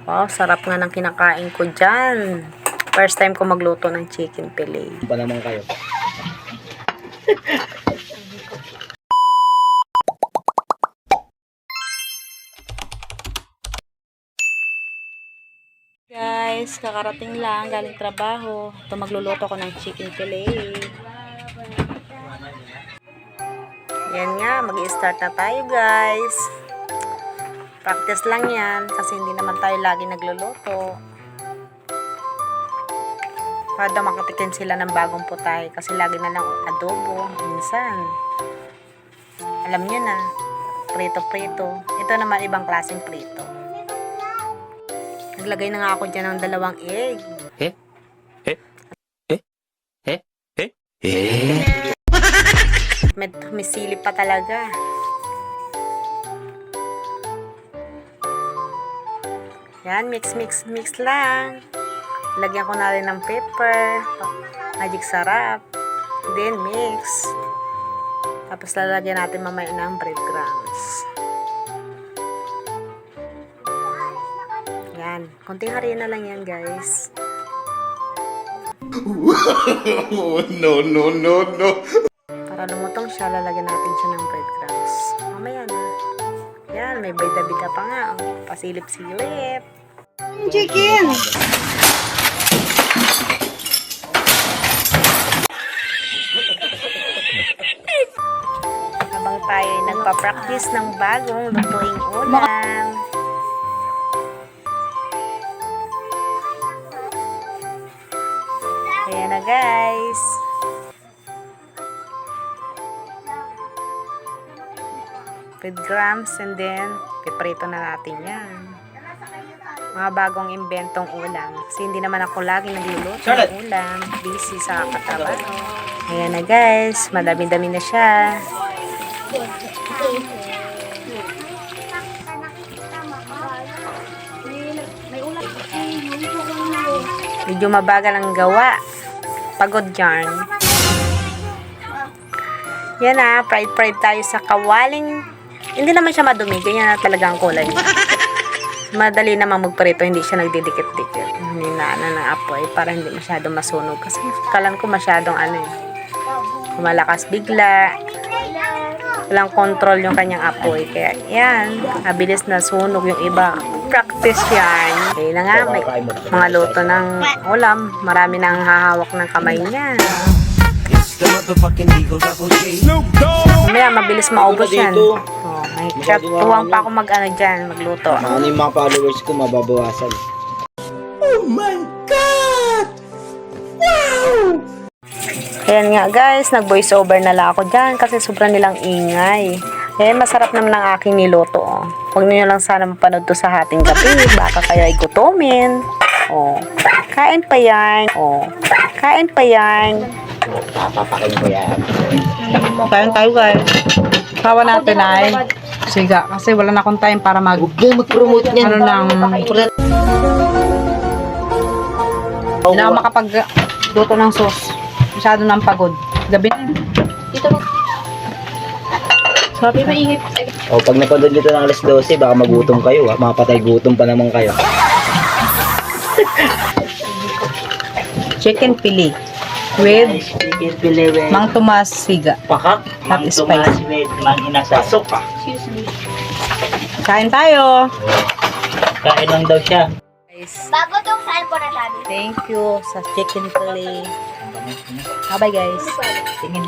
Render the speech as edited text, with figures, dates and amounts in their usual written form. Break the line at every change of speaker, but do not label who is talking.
Wow, sarap nga ng kinakain ko dyan. First time ko magluto ng chicken fillet.
Pa naman kayo.
Guys, kakarating lang galing trabaho. Ito magluluto ko ng chicken fillet. Yan nga, mag-i-start na tayo guys. Practice lang yan kasi hindi naman tayo lagi nagluluto. Para daw makatikin sila ng bagong putay kasi lagi na lang adobo. Minsan, alam nyo na, prito-prito. Ito naman ibang klaseng prito. Naglagay na nga ako dyan ng 2 egg. May silip pa talaga. Yan, mix lang. Lagyan ko na rin ng pepper, magic sarap, then mix. Tapos lalagyan natin mamaya ng breadcrumbs. Yan, konting harina lang yan guys.
No.
Para lumutong siya, lalagyan natin siya ng breadcrumbs. Mamaya na. Yan, may bida-bida pa nga. Oh. Pasilip-silip. Chicken! Habang tayo nagpa-practice ng bagong lutuing ulam. Ayan na guys. Breadcrumbs and then piprito na natin yan. Mga bagong inventong ulam. Kasi hindi naman ako lagi nagluluto ng ulam. Busy sa katrabaho. Ayan na guys. Madami-dami na siya. Medyo mabagal ang gawa. Pagod yarn. Yan na. Fried tayo sa kawaling. Hindi naman siya madumi. Ganyan na talaga ang kulay. Madali namang magprito, hindi siya nagdidikit-dikit. Hinaan ng apoy para hindi masyadong masunog. Kasi kalan ko masyadong kumalakas bigla. Walang control yung kanyang apoy. Kaya yan, mabilis na sunog yung iba. Practice yan. Kaya na nga, may mga luto ng ulam. Marami nang hahawak ng kamay niya. Mamaya, mabilis maubos yan. Oh, may tuwang pa ako magluto.
Ano yung mga followers ko mababawasan.
Oh my God! Wow!
Ayan nga guys, nag-voice over na lang ako dyan kasi sobrang nilang ingay. Eh, masarap naman ang aking niluto. Oh. Huwag niyo lang sana mapanood to sa hating gabi. Baka kayo ay gutumin. Oh, kain pa yan. Oh, kain pa yan.
Papapakin ko yan.
Kain tayo guys. Kawa natin ay siga kasi wala na akong time para
mag-promote niyan.
Hindi na ako makapag-luto ng sauce. Masyado nang pagod. Gabi na. Sabi maingit.
O, pag napanood dito ng alas 12, baka magutom kayo. Mapatay gutom pa naman kayo.
Chicken fillet with Mang Tomas siga.
Pakak,
Mang Tomas
with Mang Inasasok pa.
Kain tayo.
Kain lang daw siya.
Bago tong cellphone na sabi.
Thank you sa chicken fillet. Bye guys.
Tingin.